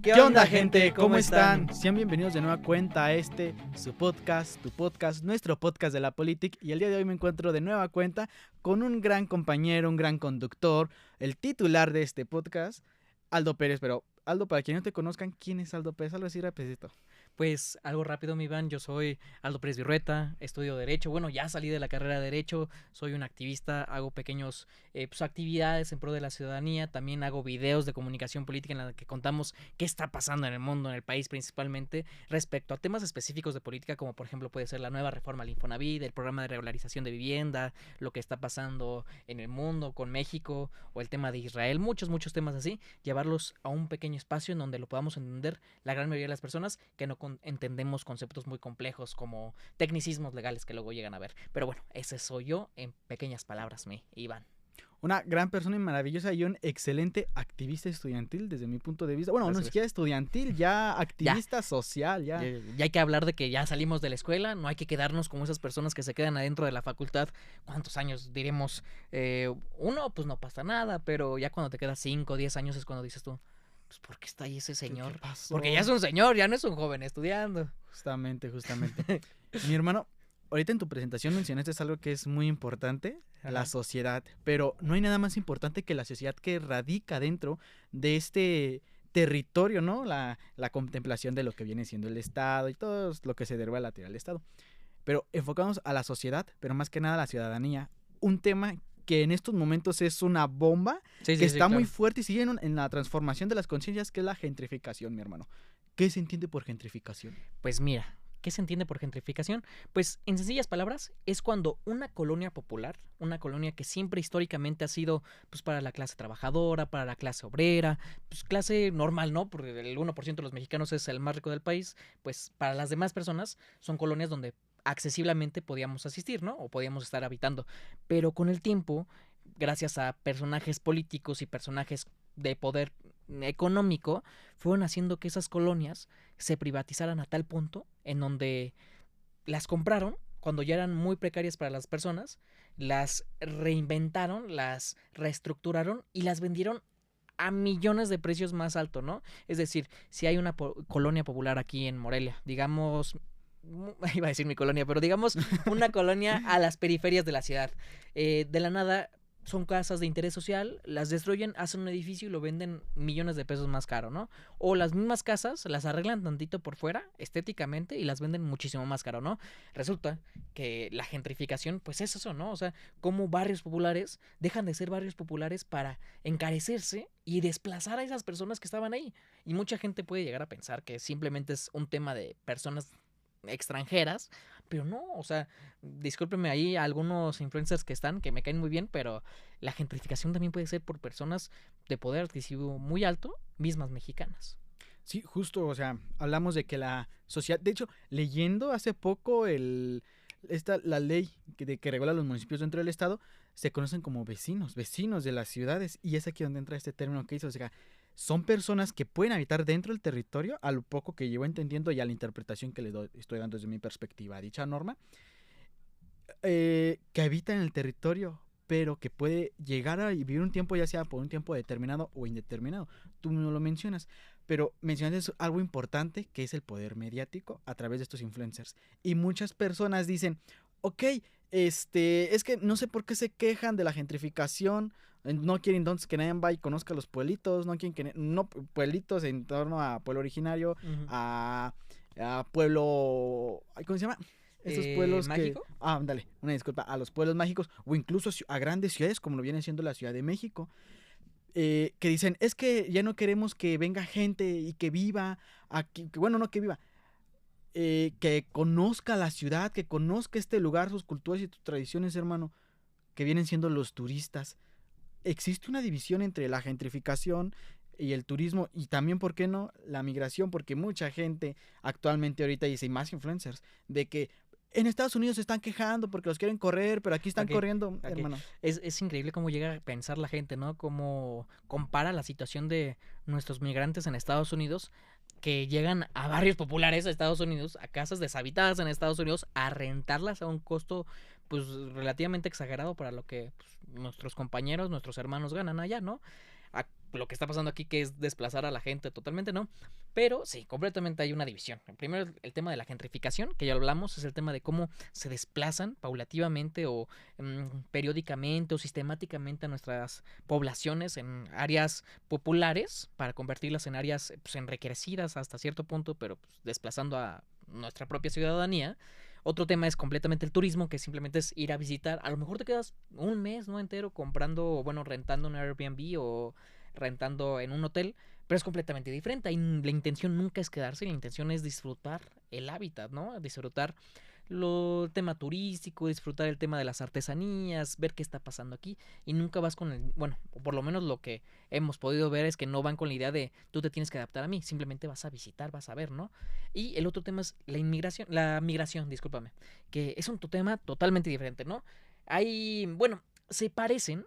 ¿Qué onda, gente? ¿Cómo están? Sean bienvenidos de nueva cuenta a su podcast, tu podcast, nuestro podcast de la política. Y el día de hoy me encuentro de nueva cuenta con un gran compañero, un gran conductor, el titular de este podcast, Aldo Pérez. Pero, Aldo, para quienes no te conozcan, ¿quién es Aldo Pérez? Algo así rapidito. Pues algo rápido, mi Iván, yo soy Aldo Pérez Virrueta, estudio Derecho, bueno, ya salí de la carrera de Derecho, soy un activista, hago pequeños actividades en pro de la ciudadanía, también hago videos de comunicación política en la que contamos qué está pasando en el mundo, en el país principalmente, respecto a temas específicos de política, como por ejemplo puede ser la nueva reforma al Infonavit, el programa de regularización de vivienda, lo que está pasando en el mundo con México, o el tema de Israel, muchos temas así, llevarlos a un pequeño espacio en donde lo podamos entender la gran mayoría de las personas que no entendemos conceptos muy complejos como tecnicismos legales que luego llegan a ver. Pero bueno, ese soy yo en pequeñas palabras, mi Iván. Una gran persona y maravillosa y un excelente activista estudiantil desde mi punto de vista. Bueno, no siquiera estudiantil, ya activista social. Ya hay que hablar de que ya salimos de la escuela, no hay que quedarnos como esas personas que se quedan adentro de la facultad. ¿Cuántos años diremos? Uno, pues no pasa nada, pero ya cuando te quedas 5 o 10 años es cuando dices tú, pues ¿por qué está ahí ese señor? ¿Qué pasó? Porque ya es un señor, ya no es un joven estudiando. Justamente. Mi hermano, ahorita en tu presentación mencionaste algo que es muy importante, la sociedad. Pero no hay nada más importante que la sociedad que radica dentro de este territorio, ¿no? La contemplación de lo que viene siendo el Estado y todo lo que se deriva de la teoría del Estado. Pero enfocamos a la sociedad, pero más que nada a la ciudadanía. Un tema que en estos momentos es una bomba, está muy fuerte y sigue en la transformación de las conciencias, que es la gentrificación, mi hermano. ¿Qué se entiende por gentrificación? Pues mira, ¿qué se entiende por gentrificación? Pues en sencillas palabras, es cuando una colonia popular, una colonia que siempre históricamente ha sido pues para la clase trabajadora, para la clase obrera, pues clase normal, ¿no? Porque el 1% de los mexicanos es el más rico del país, pues para las demás personas son colonias donde accesiblemente podíamos asistir, ¿no? O podíamos estar habitando. Pero con el tiempo, gracias a personajes políticos y personajes de poder económico, fueron haciendo que esas colonias se privatizaran a tal punto en donde las compraron cuando ya eran muy precarias para las personas, las reinventaron, las reestructuraron y las vendieron a millones de precios más altos, ¿no? Es decir, si hay una colonia popular aquí en Morelia, digamos, iba a decir mi colonia, pero digamos una colonia a las periferias de la ciudad, de la nada son casas de interés social, las destruyen, hacen un edificio y lo venden millones de pesos más caro, ¿no? O las mismas casas las arreglan tantito por fuera, estéticamente, y las venden muchísimo más caro, ¿no? Resulta que la gentrificación, pues es eso, ¿no? O sea, como barrios populares dejan de ser barrios populares para encarecerse y desplazar a esas personas que estaban ahí. Y mucha gente puede llegar a pensar que simplemente es un tema de personas extranjeras, pero no, o sea, discúlpenme ahí a algunos influencers que me caen muy bien, pero la gentrificación también puede ser por personas de poder adquisitivo muy alto, mismas mexicanas. Sí, justo, o sea, hablamos de que la sociedad, de hecho, leyendo hace poco la ley que regula los municipios dentro del estado, se conocen como vecinos de las ciudades, y es aquí donde entra este término que hizo, o sea, son personas que pueden habitar dentro del territorio, a lo poco que llevo entendiendo y a la interpretación que estoy dando desde mi perspectiva a dicha norma, que habitan en el territorio, pero que puede llegar a vivir un tiempo, ya sea por un tiempo determinado o indeterminado. Tú no lo mencionas, pero mencionas algo importante, que es el poder mediático a través de estos influencers. Y muchas personas dicen, ok, es que no sé por qué se quejan de la gentrificación, no quieren entonces que nadie vaya y conozca los pueblitos, no quieren que pueblitos en torno a pueblo originario, a pueblo, ¿cómo se llama? Esos pueblos ¿mágico? Dale, una disculpa, a los pueblos mágicos o incluso a grandes ciudades como lo viene siendo la Ciudad de México, que dicen, es que ya no queremos que venga gente y que viva aquí, que conozca la ciudad, que conozca este lugar, sus culturas y sus tradiciones, hermano, que vienen siendo los turistas. Existe una división entre la gentrificación y el turismo, y también, ¿por qué no?, la migración, porque mucha gente actualmente ahorita dice, y más influencers, de que en Estados Unidos se están quejando porque los quieren correr, pero aquí están corriendo, hermano. Es increíble cómo llega a pensar la gente, ¿no? Cómo compara la situación de nuestros migrantes en Estados Unidos, que llegan a barrios populares de Estados Unidos, a casas deshabitadas en Estados Unidos, a rentarlas a un costo pues relativamente exagerado para lo que pues, nuestros compañeros, nuestros hermanos ganan allá, ¿no? lo que está pasando aquí, que es desplazar a la gente totalmente, no. Pero sí, completamente hay una división. Primero, el tema de la gentrificación, que ya hablamos, es el tema de cómo se desplazan paulativamente o periódicamente o sistemáticamente a nuestras poblaciones en áreas populares para convertirlas en áreas pues, enriquecidas hasta cierto punto, pero pues, desplazando a nuestra propia ciudadanía. Otro tema es completamente el turismo, que simplemente es ir a visitar. A lo mejor te quedas un mes, ¿no? Entero comprando, bueno, rentando un Airbnb o rentando en un hotel, pero es completamente diferente. Ahí la intención nunca es quedarse, la intención es disfrutar el hábitat, ¿no? Disfrutar el tema turístico, disfrutar el tema de las artesanías, ver qué está pasando aquí. Y nunca vas con el, bueno, o por lo menos lo que hemos podido ver es que no van con la idea de tú te tienes que adaptar a mí, simplemente vas a visitar, vas a ver, ¿no? Y el otro tema es la migración, discúlpame, que es un tema totalmente diferente, ¿no? Hay, bueno, se parecen,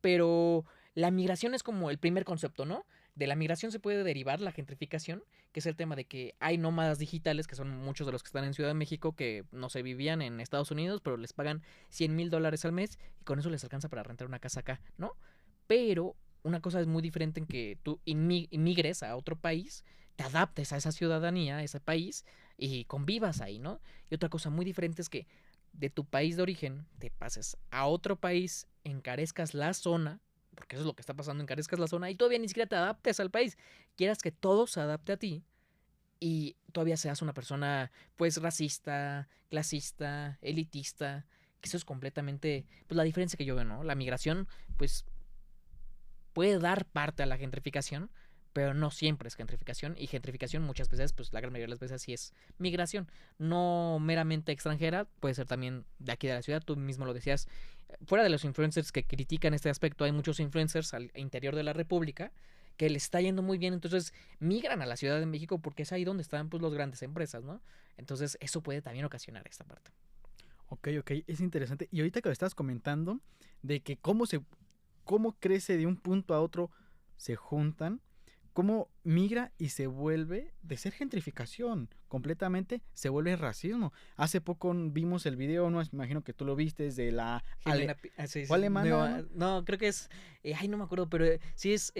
pero la migración es como el primer concepto, ¿no? De la migración se puede derivar la gentrificación, que es el tema de que hay nómadas digitales, que son muchos de los que están en Ciudad de México, que no se vivían en Estados Unidos, pero les pagan $100,000 al mes y con eso les alcanza para rentar una casa acá, ¿no? Pero una cosa es muy diferente en que tú inmigres a otro país, te adaptes a esa ciudadanía, a ese país y convivas ahí, ¿no? Y otra cosa muy diferente es que de tu país de origen te pases a otro país, encarezcas la zona, porque eso es lo que está pasando, encarezcas la zona y todavía ni siquiera te adaptes al país. Quieras que todo se adapte a ti y todavía seas una persona pues racista, clasista, elitista, que eso es completamente pues la diferencia que yo veo, ¿no? La migración pues puede dar parte a la gentrificación, pero no siempre es gentrificación. Y gentrificación muchas veces, pues la gran mayoría de las veces sí es migración. No meramente extranjera, puede ser también de aquí de la ciudad. Tú mismo lo decías. Fuera de los influencers que critican este aspecto, hay muchos influencers al interior de la República que les está yendo muy bien, entonces migran a la Ciudad de México porque es ahí donde están pues las grandes empresas, ¿no? Entonces eso puede también ocasionar esta parte. Ok, ok, es interesante. Y ahorita que lo estabas comentando de que cómo crece de un punto a otro, se juntan, cómo migra y se vuelve de ser gentrificación completamente, se vuelve racismo. Hace poco vimos el video, no, imagino que tú lo viste, de la Sí, fue sí, alemana, ¿no? no, creo que es, ay, no me acuerdo, pero sí es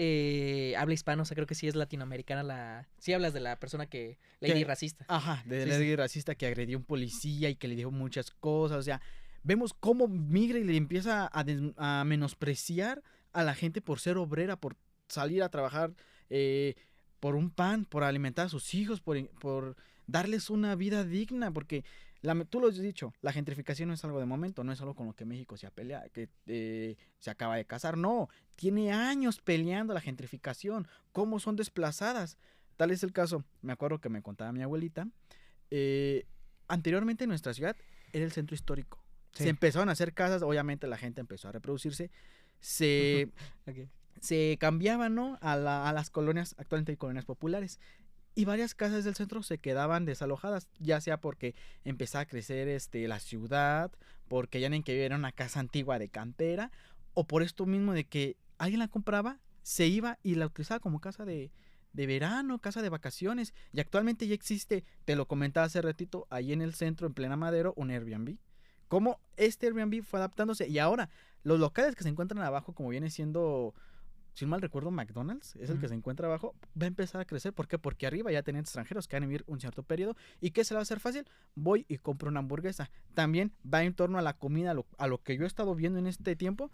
habla hispano, o sea, creo que sí es latinoamericana sí hablas de la persona que, lady Que, racista. ajá, de Sí, la sí. ley racista que agredió a un policía y que le dijo muchas cosas, o sea, vemos cómo migra y le empieza a menospreciar a la gente por ser obrera, por salir a trabajar, eh, por un pan, por alimentar a sus hijos, por darles una vida digna, porque tú lo has dicho, la gentrificación no es algo de momento, no es algo con lo que México se pelea, que se acaba de casar, no, tiene años peleando la gentrificación, cómo son desplazadas. Tal es el caso, me acuerdo que me contaba mi abuelita, eh, anteriormente en nuestra ciudad era el centro histórico. Se Sí. empezaron a hacer casas, obviamente la gente empezó a reproducirse, se, Ok. se cambiaban, ¿no? A las colonias, actualmente hay colonias populares. Y varias casas del centro se quedaban desalojadas, ya sea porque empezaba a crecer la ciudad, porque ya en que era una casa antigua de cantera, o por esto mismo de que alguien la compraba, se iba y la utilizaba como casa de verano, casa de vacaciones. Y actualmente ya existe, te lo comentaba hace ratito, ahí en el centro, en plena Madero, un Airbnb. Cómo este Airbnb fue adaptándose y ahora los locales que se encuentran abajo, como viene siendo, si no mal recuerdo, McDonald's, es el que Ujú. se encuentra abajo, va a empezar a crecer. ¿Por qué? Porque arriba ya tienen extranjeros que van a vivir un cierto periodo. ¿Y qué se le va a hacer fácil? Voy y compro una hamburguesa. También va en torno a la comida, a lo que yo he estado viendo en este tiempo,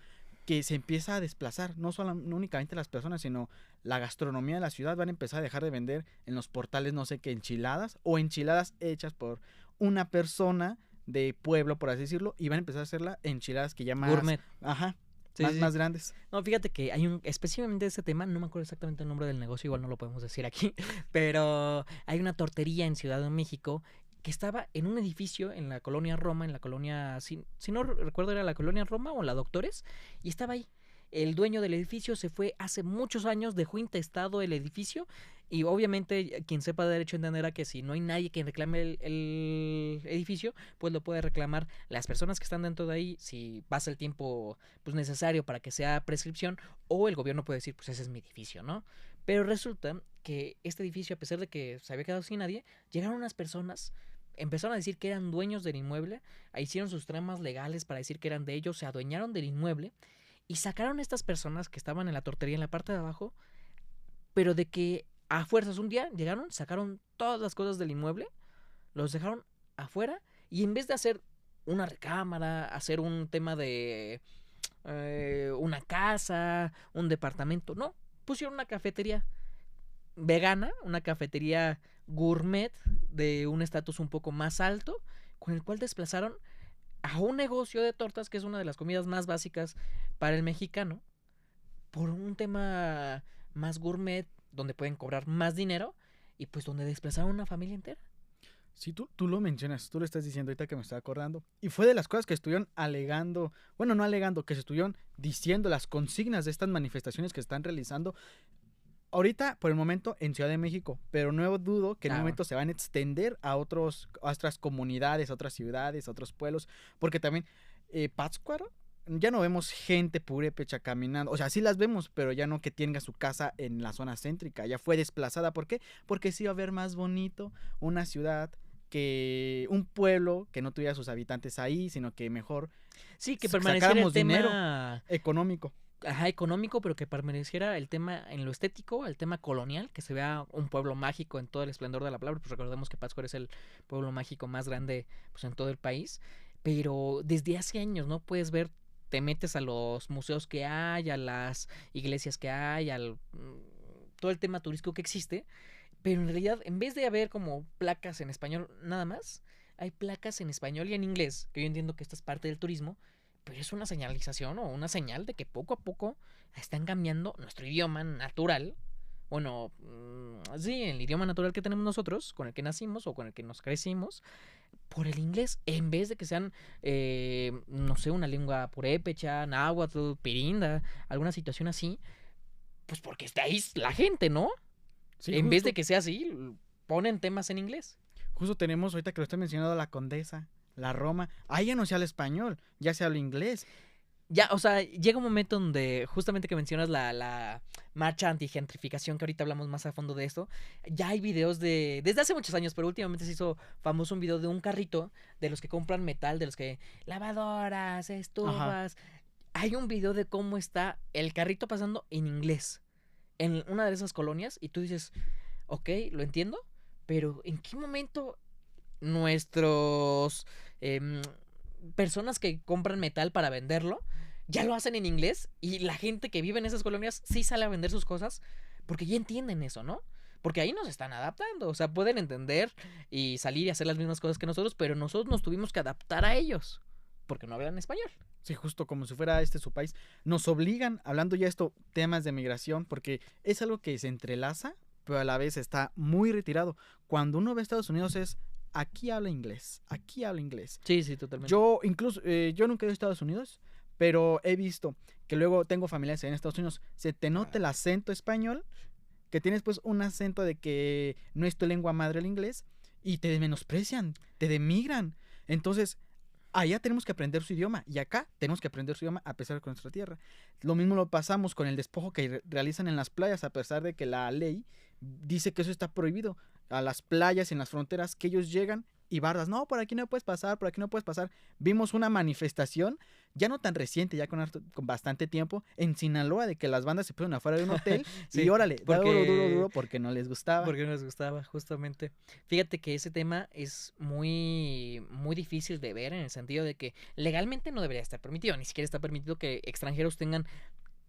que se empieza a desplazar. No únicamente las personas, sino la gastronomía de la ciudad van a empezar a dejar de vender en los portales, no sé qué, enchiladas o enchiladas hechas por una persona de pueblo, por así decirlo, y van a empezar a hacerla enchiladas que ya más, Gourmet. ajá, Sí, más, sí, sí. más grandes. No, fíjate que hay específicamente de ese tema, no me acuerdo exactamente el nombre del negocio, igual no lo podemos decir aquí, pero hay una tortería en Ciudad de México que estaba en un edificio en la colonia Roma, en la colonia, si no recuerdo era la colonia Roma o la Doctores, y estaba ahí. El dueño del edificio se fue hace muchos años, dejó intestado el edificio y obviamente quien sepa de derecho entenderá que si no hay nadie que reclame el edificio, pues lo puede reclamar las personas que están dentro de ahí si pasa el tiempo pues necesario para que sea prescripción o el gobierno puede decir pues ese es mi edificio, ¿no? Pero resulta que este edificio, a pesar de que se había quedado sin nadie, llegaron unas personas, empezaron a decir que eran dueños del inmueble, hicieron sus tramas legales para decir que eran de ellos, se adueñaron del inmueble Y sacaron a estas personas que estaban en la tortería en la parte de abajo, pero de que a fuerzas un día llegaron, sacaron todas las cosas del inmueble, los dejaron afuera y en vez de hacer una recámara, hacer un tema de una casa, un departamento, no, pusieron una cafetería vegana, una cafetería gourmet de un estatus un poco más alto, con el cual desplazaron a un negocio de tortas, que es una de las comidas más básicas para el mexicano, por un tema más gourmet, donde pueden cobrar más dinero, y pues donde desplazaron a una familia entera. Sí, tú lo mencionas, tú lo estás diciendo ahorita que me estoy acordando. Y fue de las cosas que estuvieron alegando, bueno, no alegando, que se estuvieron diciendo las consignas de estas manifestaciones que están realizando ahorita, por el momento, en Ciudad de México. Pero no dudo que en un momento se van a extender a otras comunidades, a otras ciudades, a otros pueblos. Porque también Pátzcuaro, ya no vemos gente purépecha caminando. O sea, sí las vemos, pero ya no que tenga su casa en la zona céntrica. Ya fue desplazada. ¿Por qué? Porque sí iba a ver más bonito una ciudad que un pueblo que no tuviera sus habitantes ahí, sino que mejor sí, que permaneciera el dinero tema económico. Ajá, económico, pero que permaneciera el tema en lo estético, el tema colonial, que se vea un pueblo mágico en todo el esplendor de la palabra. Pues recordemos que Pátzcuaro es el pueblo mágico más grande pues, en todo el país. Pero desde hace años, ¿no? Puedes ver, te metes a los museos que hay, a las iglesias que hay, todo el tema turístico que existe. Pero en realidad, en vez de haber como placas en español nada más, hay placas en español y en inglés, que yo entiendo que esta es parte del turismo, pero es una señalización o una señal de que poco a poco están cambiando nuestro idioma natural. Bueno, sí, el idioma natural que tenemos nosotros, con el que nacimos o con el que nos crecimos, por el inglés, en vez de que sean, no sé, una lengua purépecha, náhuatl, pirinda, alguna situación así, pues porque está ahí la gente, ¿no? Sí, En vez de que sea así, ponen temas en inglés. Justo tenemos, ahorita que lo estoy mencionando, la Condesa, la Roma. Ahí ya no se habla español, ya se habla inglés. Ya, o sea, llega un momento donde justamente que mencionas la marcha antigentrificación, que ahorita hablamos más a fondo de esto, ya hay videos desde hace muchos años, pero últimamente se hizo famoso un video de un carrito de los que compran metal, de los que lavadoras, estufas. Ajá. Hay un video de cómo está el carrito pasando en inglés en una de esas colonias y tú dices, ok, lo entiendo, pero ¿en qué momento nuestros personas que compran metal para venderlo ya lo hacen en inglés y la gente que vive en esas colonias sí sale a vender sus cosas porque ya entienden eso, ¿no? Porque ahí nos están adaptando, o sea, pueden entender y salir y hacer las mismas cosas que nosotros, pero nosotros nos tuvimos que adaptar a ellos porque no hablan español. Sí, justo como si fuera su país. Nos obligan, hablando ya esto, temas de migración, porque es algo que se entrelaza, pero a la vez está muy retirado. Cuando uno ve a Estados Unidos es, aquí habla inglés, aquí habla inglés. Sí, sí, totalmente. Yo incluso, yo nunca he ido a Estados Unidos, pero he visto que luego tengo familiares en Estados Unidos, se te nota el acento español, que tienes pues un acento de que no es tu lengua madre el inglés, y te menosprecian, te demigran. Entonces, allá tenemos que aprender su idioma y acá tenemos que aprender su idioma a pesar de que nuestra tierra. Lo mismo lo pasamos con el despojo que realizan en las playas a pesar de que la ley dice que eso está prohibido. A las playas en las fronteras que ellos llegan y bardas, no, por aquí no puedes pasar, por aquí no puedes pasar. Vimos una manifestación, ya no tan reciente, ya con bastante tiempo, en Sinaloa, de que las bandas se pusieron afuera de un hotel sí, y órale, duro, porque no les gustaba. Porque no les gustaba, justamente. Fíjate que ese tema es muy, muy difícil de ver en el sentido de que legalmente no debería estar permitido, ni siquiera está permitido que extranjeros tengan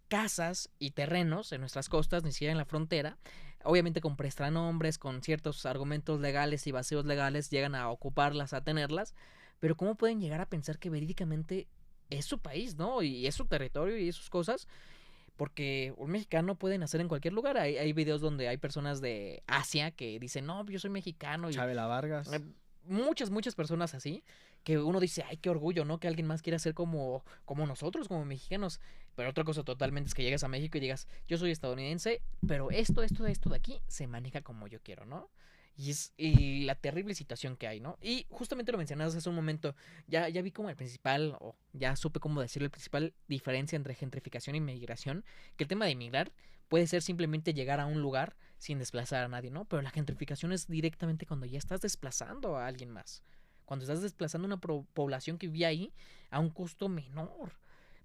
casas y terrenos en nuestras costas, ni siquiera en la frontera. Obviamente con prestanombres, con ciertos argumentos legales y vacíos legales llegan a ocuparlas, a tenerlas, pero ¿cómo pueden llegar a pensar que verídicamente es su país, ¿no? Y es su territorio y sus cosas, porque un mexicano puede nacer en cualquier lugar. Hay videos donde hay personas de Asia que dicen, no, yo soy mexicano. Chabela Vargas. Muchas personas así, que uno dice, ay, qué orgullo, ¿no? Que alguien más quiera ser como nosotros, como mexicanos. Pero otra cosa totalmente es que llegas a México y digas, yo soy estadounidense, pero esto de aquí se maneja como yo quiero, ¿no? Y la terrible situación que hay, ¿no? Y justamente lo mencionabas hace un momento, ya vi como el principal, o ya supe cómo decirlo, el principal diferencia entre gentrificación y migración, que el tema de migrar puede ser simplemente llegar a un lugar sin desplazar a nadie, ¿no? Pero la gentrificación es directamente cuando ya estás desplazando a alguien más, cuando estás desplazando una población que vivía ahí a un costo menor.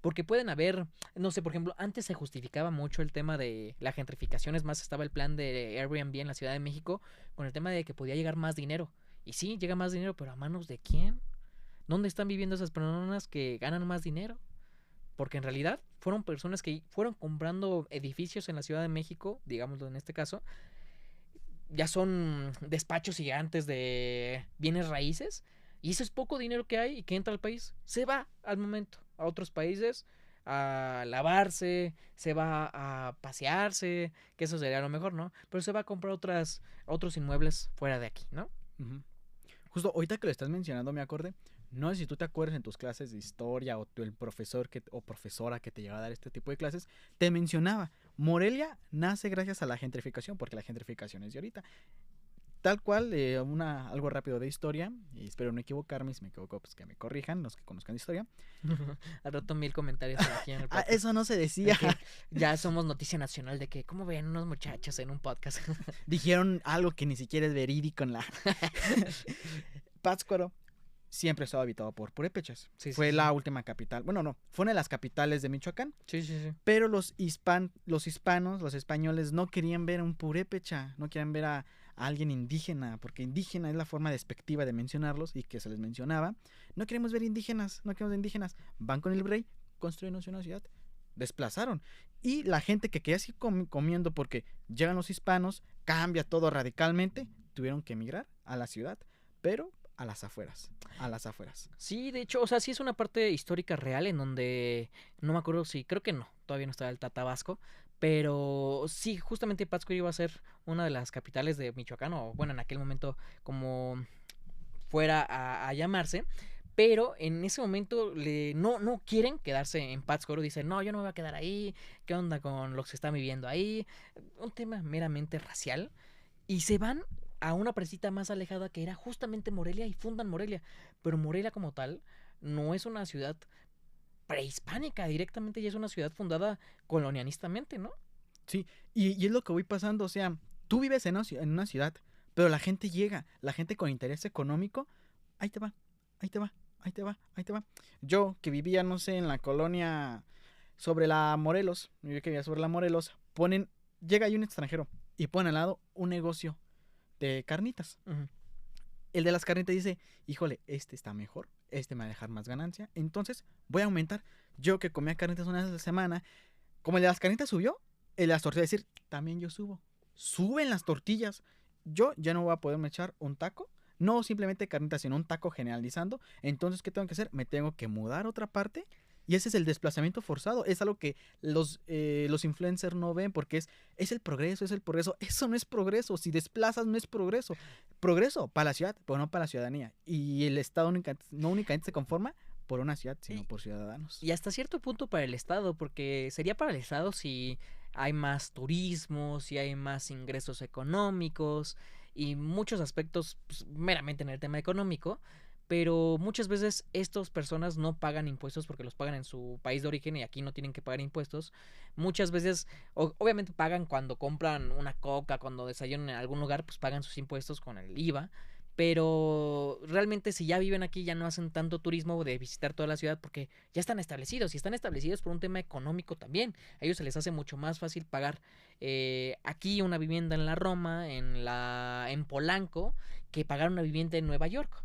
Porque pueden haber, no sé, por ejemplo, antes se justificaba mucho el tema de la gentrificación, es más, estaba el plan de Airbnb en la Ciudad de México con el tema de que podía llegar más dinero. Y sí, llega más dinero, pero ¿a manos de quién? ¿Dónde están viviendo esas personas que ganan más dinero? Porque en realidad fueron personas que fueron comprando edificios en la Ciudad de México, digámoslo en este caso, ya son despachos gigantes de bienes raíces, y ese es poco dinero que hay y que entra al país. Se va al momento a otros países a lavarse, se va a pasearse, que eso sería lo mejor, ¿no? Pero se va a comprar otros inmuebles fuera de aquí, ¿no? Ujú. Justo ahorita que lo estás mencionando me acordé, no sé si tú te acuerdas en tus clases de historia el profesor o profesora que te lleva a dar este tipo de clases, te mencionaba, Morelia nace gracias a la gentrificación, porque la gentrificación es de ahorita. Tal cual, algo rápido de historia, y espero no equivocarme, y si me equivoco, pues que me corrijan los que conozcan de historia. Al rato 1000 comentarios aquí en el Ah, podcast. eso no se decía. Que ya somos noticia nacional de que, ¿cómo ven unos muchachos en un podcast? Dijeron algo que ni siquiera es verídico en la... Pátzcuaro siempre estaba habitado por purépechas. Sí, Fue sí, la sí. última capital. Bueno, no, fue una de las capitales de Michoacán. Sí, sí, sí. Pero los hispanos, los españoles, no querían ver a un purépecha, no querían ver a alguien indígena, porque indígena es la forma despectiva de mencionarlos y que se les mencionaba. No queremos ver indígenas, no queremos ver indígenas. Van con el virrey, construyen una ciudad, desplazaron. Y la gente que quería seguir comiendo porque llegan los hispanos, cambia todo radicalmente, tuvieron que emigrar a la ciudad, pero a las afueras, a las afueras. Sí, de hecho, o sea, sí es una parte histórica real en donde, no me acuerdo si, creo que no, todavía no estaba el Tatabasco, pero sí, justamente Pátzcuaro iba a ser una de las capitales de Michoacán, o bueno, en aquel momento como fuera a llamarse, pero en ese momento no quieren quedarse en Pátzcuaro, dicen, no, yo no me voy a quedar ahí, ¿qué onda con los que están viviendo ahí? Un tema meramente racial, y se van a una presita más alejada que era justamente Morelia y fundan Morelia, pero Morelia como tal no es una ciudad prehispánica, directamente ya es una ciudad fundada colonialistamente, ¿no? Sí, y es lo que voy pasando, o sea, tú vives en una ciudad, pero la gente llega, la gente con interés económico, ahí te va, ahí te va, ahí te va, ahí te va. Yo que vivía, no sé, en la colonia sobre la Morelos, yo que vivía sobre la Morelos, llega ahí un extranjero y pone al lado un negocio de carnitas. Ujú. El de las carnitas dice, híjole, este está mejor, este me va a dejar más ganancia, entonces voy a aumentar. Yo que comía carnitas una vez a la semana, como el de las carnitas subió, el de las tortillas decir, también yo subo. Suben las tortillas. Yo ya no voy a poderme echar un taco, no simplemente carnitas, sino un taco generalizando. Entonces, ¿qué tengo que hacer? Me tengo que mudar a otra parte. Y ese es el desplazamiento forzado. Es algo que los influencers no ven porque es el progreso, es el progreso. Eso no es progreso. Si desplazas, no es progreso. Progreso para la ciudad, pero no para la ciudadanía. Y el Estado no únicamente se conforma por una ciudad, sino Y, por ciudadanos. y hasta cierto punto para el Estado, porque sería para el Estado si hay más turismo, si hay más ingresos económicos y muchos aspectos pues, meramente en el tema económico, pero muchas veces estas personas no pagan impuestos porque los pagan en su país de origen y aquí no tienen que pagar impuestos. Muchas veces, obviamente pagan cuando compran una coca, cuando desayunan en algún lugar, pues pagan sus impuestos con el IVA. Pero realmente si ya viven aquí ya no hacen tanto turismo de visitar toda la ciudad porque ya están establecidos y están establecidos por un tema económico también. A ellos se les hace mucho más fácil pagar aquí una vivienda en la Roma, en Polanco, que pagar una vivienda en Nueva York.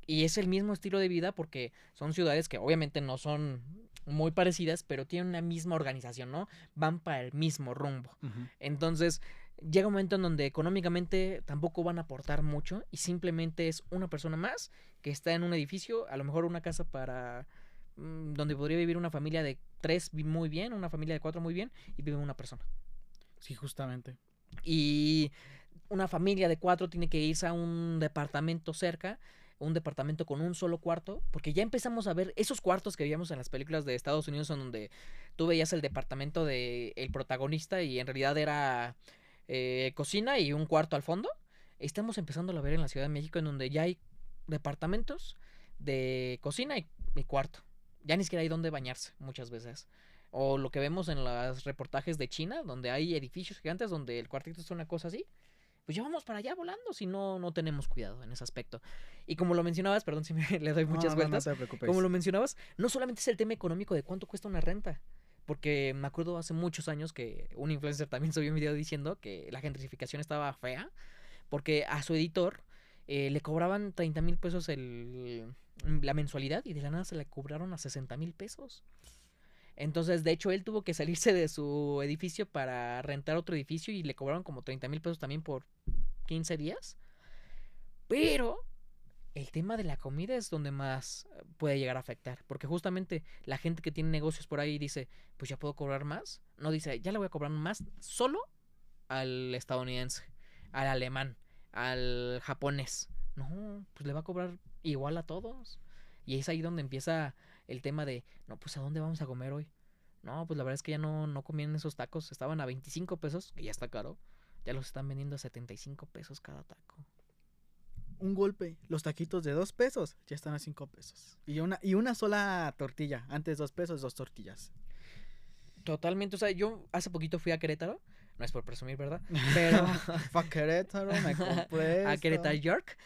Y es el mismo estilo de vida porque son ciudades que obviamente no son muy parecidas, pero tienen una misma organización, ¿no? Van para el mismo rumbo. Ujú. Entonces, llega un momento en donde económicamente tampoco van a aportar mucho y simplemente es una persona más que está en un edificio, a lo mejor una casa para donde podría vivir una familia de 3 muy bien, una familia de 4 muy bien y vive una persona. Sí, justamente. Y una familia de 4 tiene que irse a un departamento cerca, un departamento con un solo cuarto, porque ya empezamos a ver esos cuartos que veíamos en las películas de Estados Unidos, en donde tú veías el departamento del protagonista y en realidad era cocina y un cuarto al fondo. Estamos empezando a ver en la Ciudad de México, en donde ya hay departamentos de cocina y cuarto. Ya ni siquiera hay dónde bañarse muchas veces. O lo que vemos en los reportajes de China, donde hay edificios gigantes donde el cuartito es una cosa así. pues ya vamos para allá volando si no tenemos cuidado en ese aspecto. Y como lo mencionabas, perdón si le doy muchas No vueltas, te preocupes. como lo mencionabas, no solamente es el tema económico de cuánto cuesta una renta. Porque me acuerdo hace muchos años que un influencer también subió un video diciendo que la gentrificación estaba fea. Porque a su editor le cobraban 30,000 pesos la mensualidad y de la nada se le cobraron a 60,000 pesos. Entonces, de hecho, él tuvo que salirse de su edificio para rentar otro edificio y le cobraron como 30,000 pesos también por 15 días. Pero el tema de la comida es donde más puede llegar a afectar. Porque justamente la gente que tiene negocios por ahí dice, pues ya puedo cobrar más. No dice, ya le voy a cobrar más solo al estadounidense, al alemán, al japonés. No, pues le va a cobrar igual a todos. Y es ahí donde empieza el tema de, no, pues ¿a dónde vamos a comer hoy? No, pues la verdad es que ya no comían esos tacos. Estaban a 25 pesos, que ya está caro. Ya los están vendiendo a 75 pesos cada taco. Un golpe, los taquitos de 2 pesos ya están a 5 pesos. Y una sola tortilla, antes 2 pesos, 2 tortillas. Totalmente, o sea, yo hace poquito fui a Querétaro. No es por presumir, ¿verdad? Pero Fue a Querétaro, me compré a esto. Querétaro, York.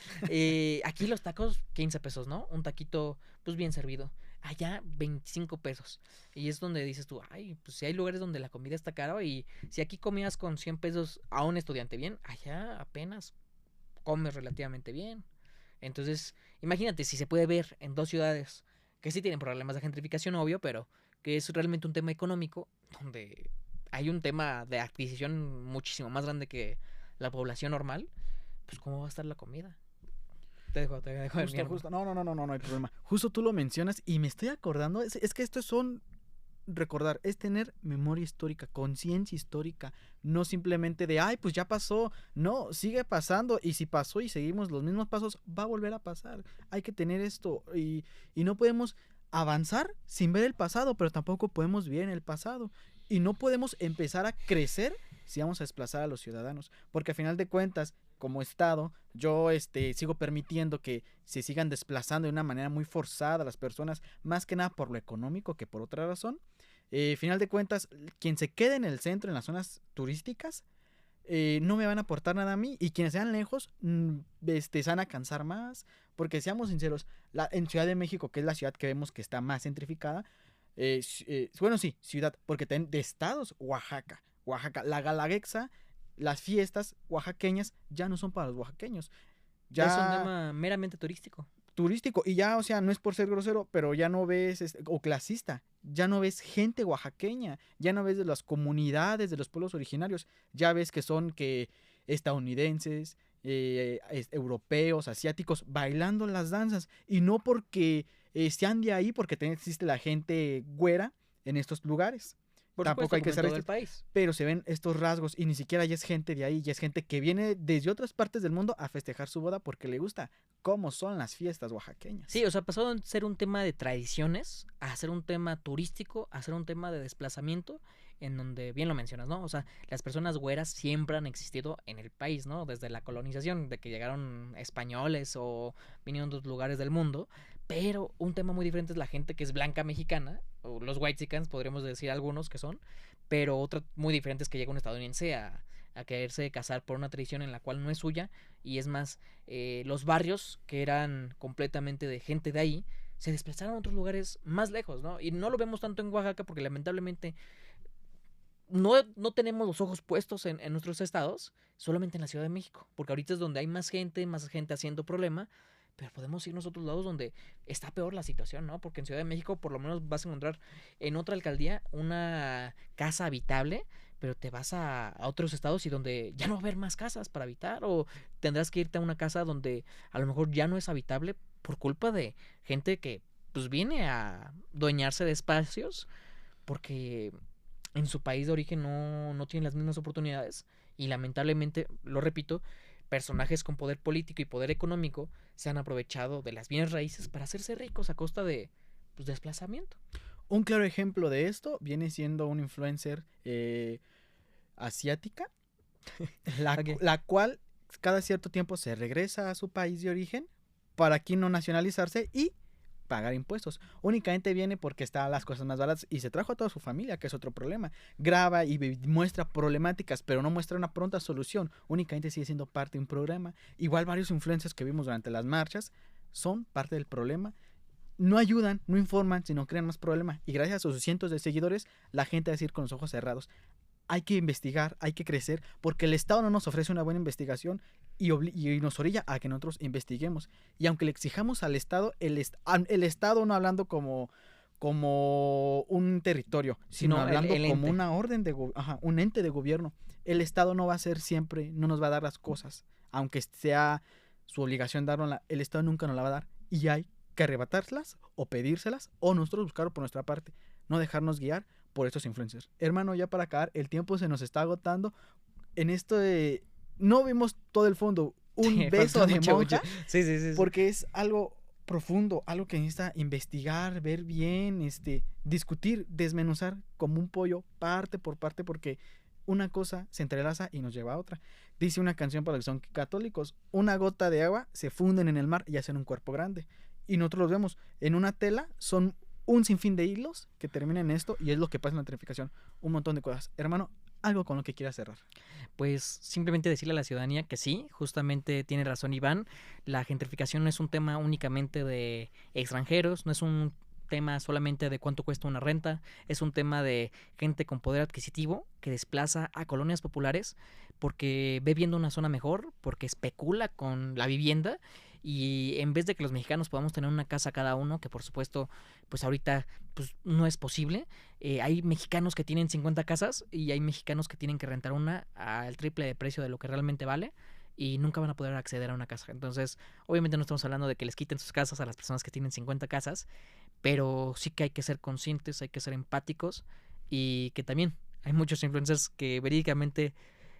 Aquí los tacos, 15 pesos, ¿no? Un taquito, pues bien servido. Allá, 25 pesos. Y es donde dices tú, ay, pues si hay lugares donde la comida está cara y si aquí comías con 100 pesos a un estudiante bien, allá apenas comes relativamente bien. Entonces, imagínate si se puede ver en dos ciudades que sí tienen problemas de gentrificación, obvio, pero que es realmente un tema económico donde hay un tema de adquisición muchísimo más grande que la población normal, pues ¿cómo va a estar la comida? Te dejo el mierda. Justo. No hay problema. Justo tú lo mencionas y me estoy acordando, es que estos son recordar, es tener memoria histórica, conciencia histórica, no simplemente de, ay, pues ya pasó, no, sigue pasando y si pasó y seguimos los mismos pasos, va a volver a pasar. Hay que tener esto y no podemos avanzar sin ver el pasado, pero tampoco podemos vivir en el pasado y no podemos empezar a crecer si vamos a desplazar a los ciudadanos, porque a final de cuentas, como Estado, yo sigo permitiendo que se sigan desplazando de una manera muy forzada a las personas, más que nada por lo económico que por otra razón. Final de cuentas, quien se quede en el centro, en las zonas turísticas, no me van a aportar nada a mí, y quienes sean lejos se van a cansar más, porque seamos sinceros, en Ciudad de México, que es la ciudad que vemos que está más centrificada, bueno, sí, ciudad, porque de estados, Oaxaca, la Galaguexa, las fiestas oaxaqueñas ya no son para los oaxaqueños. Ya es un tema meramente turístico. Turístico, y ya, o sea, no es por ser grosero, pero ya no ves, o clasista, ya no ves gente oaxaqueña, ya no ves de las comunidades, de los pueblos originarios, ya ves que son estadounidenses, europeos, asiáticos, bailando las danzas, y no porque sean de ahí, porque también existe la gente güera en estos lugares. Por Tampoco supuesto, hay que como en ser todo el país. pero se ven estos rasgos y ni siquiera ya es gente de ahí, ya es gente que viene desde otras partes del mundo a festejar su boda porque le gusta cómo son las fiestas oaxaqueñas. Sí, o sea, pasó de ser un tema de tradiciones a ser un tema turístico, a ser un tema de desplazamiento, en donde, bien lo mencionas, ¿no? O sea, las personas güeras siempre han existido en el país, ¿no? Desde la colonización, de que llegaron españoles o vinieron de otros lugares del mundo, pero un tema muy diferente es la gente que es blanca mexicana, o los whitexicans, podríamos decir algunos que son, pero otra muy diferente es que llega un estadounidense a quererse casar por una tradición en la cual no es suya, y es más, los barrios que eran completamente de gente de ahí, se desplazaron a otros lugares más lejos, ¿no? Y no lo vemos tanto en Oaxaca porque lamentablemente no tenemos los ojos puestos en nuestros estados, solamente en la Ciudad de México, porque ahorita es donde hay más gente haciendo problema, pero podemos irnos a otros lados donde está peor la situación, ¿no? Porque en Ciudad de México por lo menos vas a encontrar en otra alcaldía una casa habitable, pero te vas a otros estados y donde ya no va a haber más casas para habitar, o tendrás que irte a una casa donde a lo mejor ya no es habitable por culpa de gente que pues viene a dueñarse de espacios porque en su país de origen no tienen las mismas oportunidades y lamentablemente, lo repito, personajes con poder político y poder económico se han aprovechado de las bienes raíces para hacerse ricos a costa de pues, desplazamiento. Un claro ejemplo de esto viene siendo un influencer asiática, Okay. la cual cada cierto tiempo se regresa a su país de origen para aquí no nacionalizarse y pagar impuestos. Únicamente viene porque está las cosas más baratas y se trajo a toda su familia, que es otro problema. Graba y muestra problemáticas, pero no muestra una pronta solución. Únicamente sigue siendo parte de un programa. Igual varios influencers que vimos durante las marchas son parte del problema. No ayudan, no informan, sino crean más problema. Y gracias a sus cientos de seguidores, la gente va a decir con los ojos cerrados: hay que investigar, hay que crecer, porque el Estado no nos ofrece una buena investigación y nos orilla a que nosotros investiguemos. Y aunque le exijamos al Estado, el Estado no hablando como un territorio, sino hablando el como ente. una orden un ente de gobierno. El Estado no va a ser siempre, no nos va a dar las cosas, aunque sea su obligación darnos, el Estado nunca nos la va a dar, y hay que arrebatárselas o pedírselas o nosotros buscarlo por nuestra parte, no dejarnos guiar por estos influencers. Hermano, ya para acabar, el tiempo se nos está agotando. En esto no vimos todo el fondo, un beso de monja, Sí. porque es algo profundo, algo que necesita investigar, ver bien, discutir, desmenuzar como un pollo, parte por parte, porque una cosa se entrelaza y nos lleva a otra. Dice una canción para los que son católicos: una gota de agua se funden en el mar y hacen un cuerpo grande. Y nosotros los vemos en una tela, son un sinfín de hilos que terminan en esto, y es lo que pasa en la gentrificación. Un montón de cosas. Hermano, algo con lo que quieras cerrar. Pues simplemente decirle a la ciudadanía que sí, justamente tiene razón Iván, la gentrificación no es un tema únicamente de extranjeros, no es un tema solamente de cuánto cuesta una renta, es un tema de gente con poder adquisitivo que desplaza a colonias populares porque ve viendo una zona mejor, porque especula con la vivienda, y en vez de que los mexicanos podamos tener una casa cada uno, que por supuesto pues ahorita pues no es posible, hay mexicanos que tienen 50 casas y hay mexicanos que tienen que rentar una al triple de precio de lo que realmente vale y nunca van a poder acceder a una casa. Entonces, obviamente no estamos hablando de que les quiten sus casas a las personas que tienen 50 casas, pero sí que hay que ser conscientes, hay que ser empáticos, y que también hay muchos influencers que verídicamente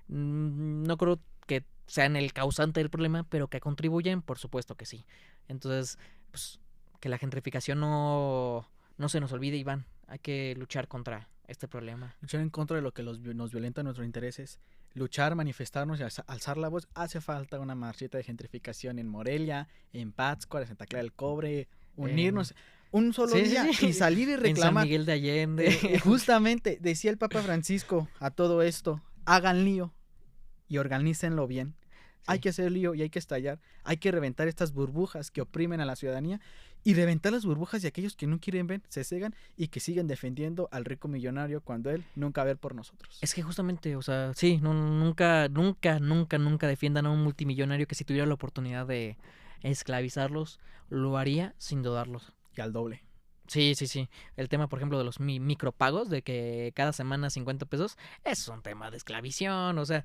no creo que sean el causante del problema, pero que contribuyen, por supuesto que sí. Entonces, pues que la gentrificación no se nos olvide, Iván. Hay que luchar contra este problema. Luchar en contra de lo que nos violenta nuestros intereses. Luchar, manifestarnos y alzar la voz. Hace falta una marchita de gentrificación en Morelia, en Pátzcuaro, en Santa Clara del Cobre. Unirnos un solo día y salir y reclamar. En San Miguel de Allende. Justamente, decía el Papa Francisco a todo esto: hagan lío y organícenlo bien. Sí. Hay que hacer lío y hay que estallar. Hay que reventar estas burbujas que oprimen a la ciudadanía, y reventar las burbujas de aquellos que no quieren ver, se cegan y que siguen defendiendo al rico millonario cuando él nunca va a ver por nosotros. Es que justamente, o sea, sí, nunca defiendan a un multimillonario que si tuviera la oportunidad de esclavizarlos, lo haría sin dudarlos. Y al doble. Sí. El tema, por ejemplo, de los micropagos, de que cada semana 50 pesos, es un tema de esclavización. O sea,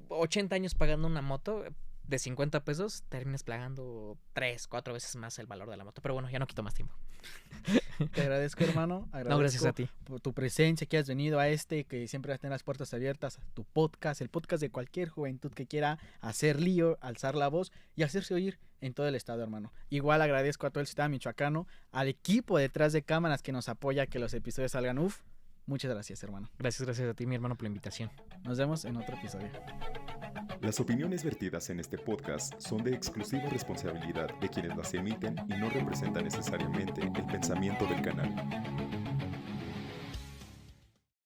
80 años pagando una moto de 50 pesos, terminas pagando 3, 4 veces más el valor de la moto. Pero bueno, ya no quito más tiempo. Te agradezco, hermano. No, gracias a ti. Por tu presencia, que has venido a que siempre vas a tener las puertas abiertas, tu podcast, el podcast de cualquier juventud que quiera hacer lío, alzar la voz y hacerse oír en todo el estado, hermano. Igual agradezco a todo el estado michoacano, al equipo detrás de cámaras que nos apoya a que los episodios salgan. Muchas gracias, hermano. Gracias a ti, mi hermano, por la invitación. Nos vemos en otro episodio. Las opiniones vertidas en este podcast son de exclusiva responsabilidad de quienes las emiten y no representan necesariamente el pensamiento del canal.